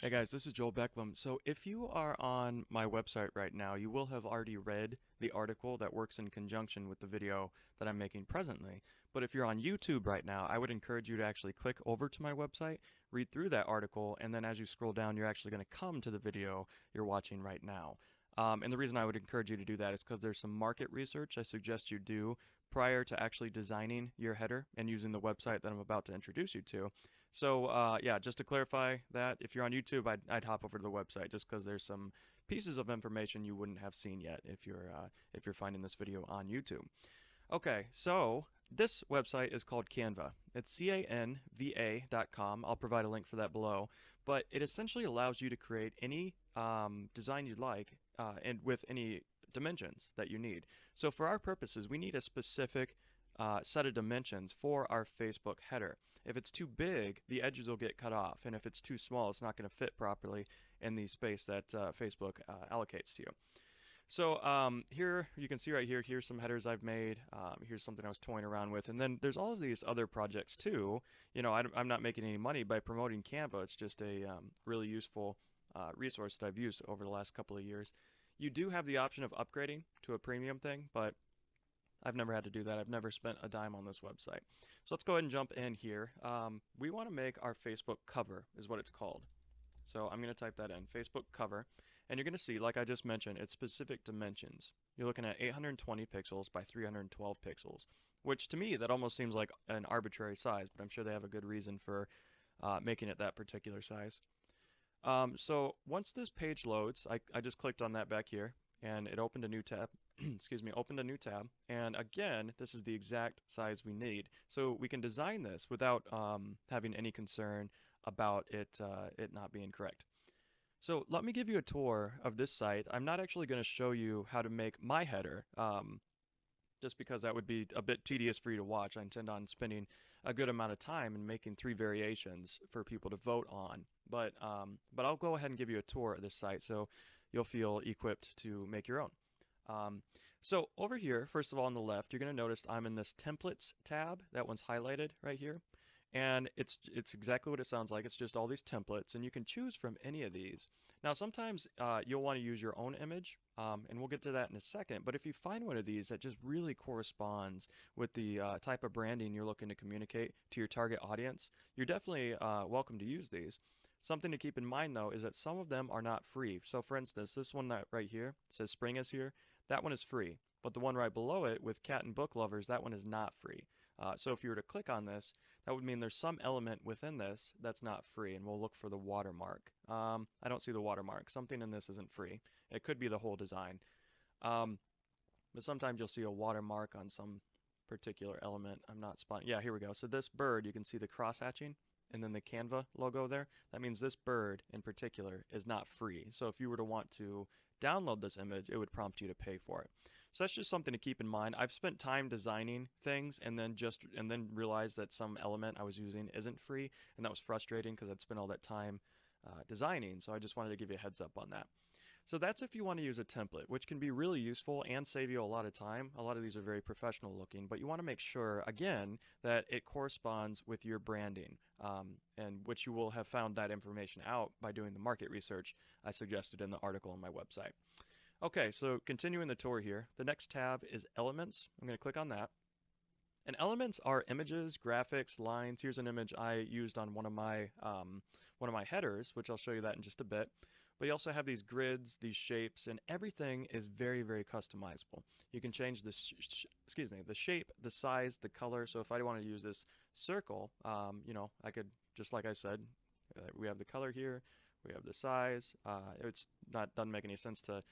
Hey guys, this is Joel Becklum. So if you are on my website right now, you will have already read the article that works in conjunction with the video that I'm making presently. But if you're on YouTube right now, I would encourage you to actually click over to my website, read through that article, and then as you scroll down, you're actually going to come to the video you're watching right now. And the reason I would encourage you to do that is because there's some market research I suggest you do prior to actually designing your header and using the website that I'm about to introduce you to. So yeah, just to clarify that, if you're on YouTube, I'd hop over to the website just because there's some pieces of information you wouldn't have seen yet if you're finding this video on YouTube. Okay, so this website is called Canva. It's canva.com. I'll provide a link for that below, but it essentially allows you to create any design you'd like and with any dimensions that you need. So for our purposes, we need a specific set of dimensions for our Facebook header. If it's too big, the edges will get cut off, and if it's too small, it's not going to fit properly in the space that Facebook allocates to you. So here you can see right here, here's some headers I've made. Here's something I was toying around with. And then there's all of these other projects too. You know, I'm not making any money by promoting Canva. It's just a really useful resource that I've used over the last couple of years. You do have the option of upgrading to a premium thing, but I've never had to do that. I've never spent a dime on this website. So let's go ahead and jump in here. We want to make our Facebook cover is what it's called. So I'm going to type that in, Facebook cover. And you're going to see, like I just mentioned, it's specific dimensions. You're looking at 820 pixels by 312 pixels, which to me, that almost seems like an arbitrary size, but I'm sure they have a good reason for making it that particular size. So once this page loads, I just clicked on that back here, and it opened a new tab. Excuse me, opened a new tab. And again, this is the exact size we need. So we can design this without having any concern about it not being correct. So let me give you a tour of this site. I'm not actually going to show you how to make my header, just because that would be a bit tedious for you to watch. I intend on spending a good amount of time in making 3 variations for people to vote on. But I'll go ahead and give you a tour of this site so you'll feel equipped to make your own. So over here, first of all on the left, you're going to notice I'm in this templates tab. That one's highlighted right here. And it's exactly what it sounds like. It's just all these templates, and you can choose from any of these. Now, sometimes you'll want to use your own image, and we'll get to that in a second. But if you find one of these that just really corresponds with the type of branding you're looking to communicate to your target audience, you're definitely welcome to use these. Something to keep in mind, though, is that some of them are not free. So, for instance, this one that right here says Spring is here. That one is free. But the one right below it with cat and book lovers, that one is not free. So if you were to click on this, that would mean there's some element within this that's not free, and we'll look for the watermark. I don't see the watermark. Something in this isn't free. It could be the whole design. But sometimes you'll see a watermark on some particular element. I'm not spotting. Yeah, here we go. So this bird, you can see the cross-hatching and then the Canva logo there. That means this bird in particular is not free. So if you were to want to download this image, it would prompt you to pay for it. So that's just something to keep in mind. I've spent time designing things and then realized that some element I was using isn't free, and that was frustrating because I'd spent all that time designing. So I just wanted to give you a heads up on that. So that's if you want to use a template, which can be really useful and save you a lot of time. A lot of these are very professional looking, but you want to make sure, again, that it corresponds with your branding, and which you will have found that information out by doing the market research I suggested in the article on my website. Okay, so continuing the tour here, the next tab is Elements. I'm going to click on that. And elements are images, graphics, lines. Here's an image I used on one of my headers, which I'll show you that in just a bit. But you also have these grids, these shapes, and everything is very, very customizable. You can change the shape, the size, the color. So if I want to use this circle, you know, I could, just like I said, we have the color here, we have the size. It's not doesn't make any sense to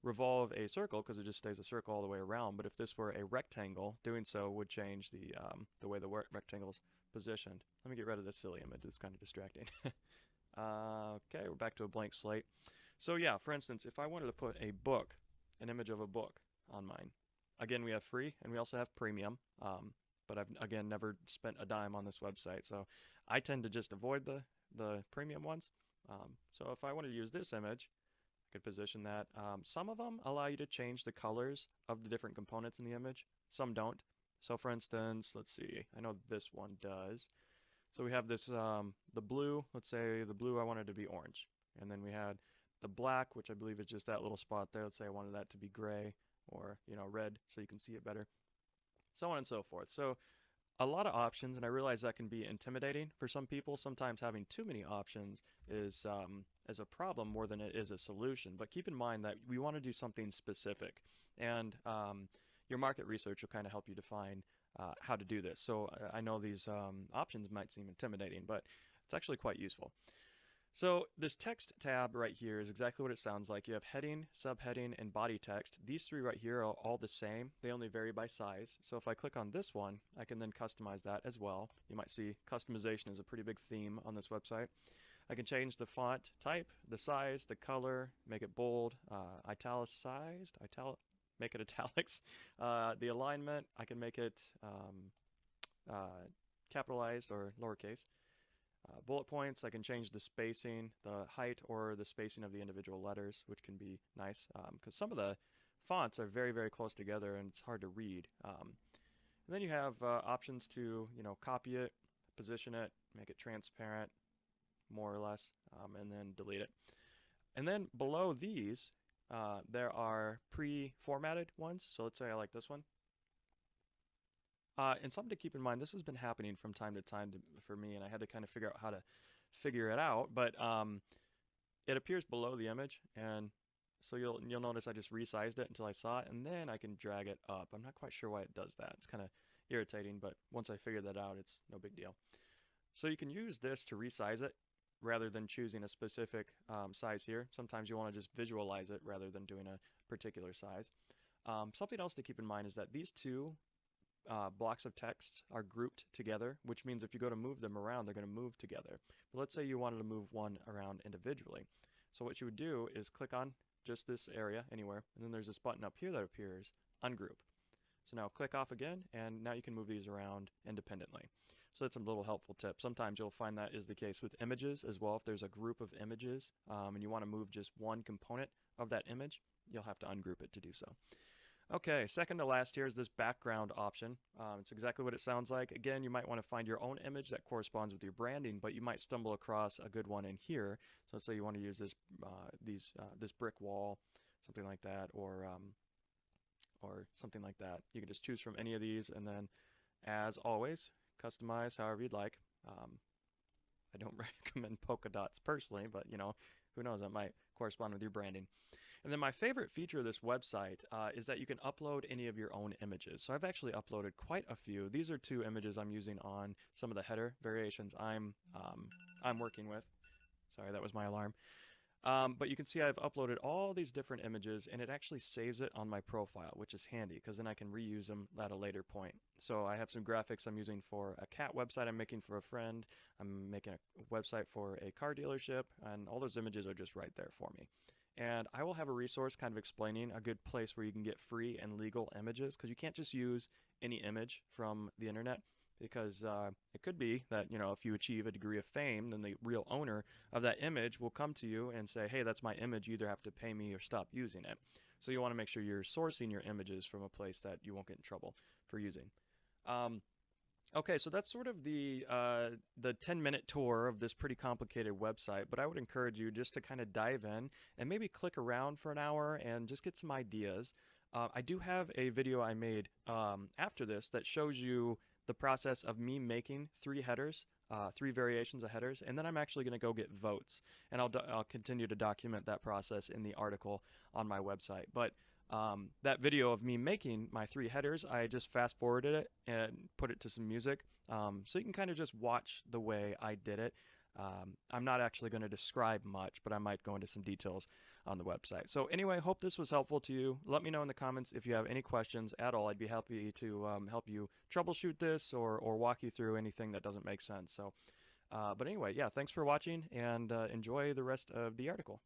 revolve a circle because it just stays a circle all the way around. But if this were a rectangle, doing so would change the way the rectangle's positioned. Let me get rid of this silly image. It's kind of distracting. Okay, we're back to a blank slate. So yeah, for instance, if I wanted to put a book, an image of a book on mine, again, we have free and we also have premium, but I've, again, never spent a dime on this website, so I tend to just avoid the premium ones. So if I wanted to use this image, I could position that. Some of them allow you to change the colors of the different components in the image. Some don't. So for instance, let's see, I know this one does. So we have this, the blue, let's say the blue I wanted to be orange. And then we had the black, which I believe is just that little spot there. Let's say I wanted that to be gray or, red so you can see it better. So on and so forth. So a lot of options, and I realize that can be intimidating for some people. Sometimes having too many options is a problem more than it is a solution. But keep in mind that we want to do something specific, and your market research will kind of help you define how to do this. So I know these options might seem intimidating, but it's actually quite useful. So this text tab right here is exactly what it sounds like. You have heading, subheading, and body text. These three right here are all the same. They only vary by size. So if I click on this one, I can then customize that as well. You might see customization is a pretty big theme on this website. I can change the font type, the size, the color, make it bold, italicized, make it italics. The alignment, I can make it capitalized or lowercase. Bullet points, I can change the spacing, the height, or the spacing of the individual letters, which can be nice because some of the fonts are very, very close together and it's hard to read. And then you have options to, copy it, position it, make it transparent, more or less, and then delete it. And then below these, there are pre-formatted ones. So let's say I like this one. And something to keep in mind, this has been happening from time to time for me, and I had to kind of figure out how to figure it out. But it appears below the image, and so you'll notice I just resized it until I saw it, and then I can drag it up. I'm not quite sure why it does that. It's kind of irritating, but once I figure that out, it's no big deal. So you can use this to resize it rather than choosing a specific size here. Sometimes you want to just visualize it rather than doing a particular size. Something else to keep in mind is that these two blocks of text are grouped together, which means if you go to move them around, they're going to move together. But let's say you wanted to move one around individually. So what you would do is click on just this area anywhere, and then there's this button up here that appears, ungroup. So now click off again, and now you can move these around independently. So that's a little helpful tip. Sometimes you'll find that is the case with images as well. If there's a group of images and you want to move just one component of that image, you'll have to ungroup it to do so. Okay, second to last here is this background option. It's exactly what it sounds like. Again, you might want to find your own image that corresponds with your branding, but you might stumble across a good one in here. So let's say you want to use this this brick wall, something like that, or something like that. You can just choose from any of these, and then, as always, customize however you'd like. I don't recommend polka dots personally, but who knows, that might correspond with your branding. And then my favorite feature of this website is that you can upload any of your own images. So I've actually uploaded quite a few. These are 2 images I'm using on some of the header variations I'm working with. Sorry, that was my alarm. But you can see I've uploaded all these different images, and it actually saves it on my profile, which is handy because then I can reuse them at a later point. So I have some graphics I'm using for a cat website I'm making for a friend. I'm making a website for a car dealership, and all those images are just right there for me. And I will have a resource kind of explaining a good place where you can get free and legal images, because you can't just use any image from the internet, because it could be that, if you achieve a degree of fame, then the real owner of that image will come to you and say, hey, that's my image, you either have to pay me or stop using it. So you want to make sure you're sourcing your images from a place that you won't get in trouble for using. Okay, so that's sort of the 10-minute tour of this pretty complicated website, but I would encourage you just to kind of dive in and maybe click around for an hour and just get some ideas. I do have a video I made after this that shows you the process of me making 3 headers, 3 variations of headers, and then I'm actually going to go get votes, and I'll continue to document that process in the article on my website. But that video of me making my 3 headers, I just fast forwarded it and put it to some music, so you can kind of just watch the way I did it. I'm not actually going to describe much, but I might go into some details on the website. So anyway, hope this was helpful to you. Let me know in the comments if you have any questions at all. I'd be happy to help you troubleshoot this or walk you through anything that doesn't make sense. So, but anyway, yeah, thanks for watching, and enjoy the rest of the article.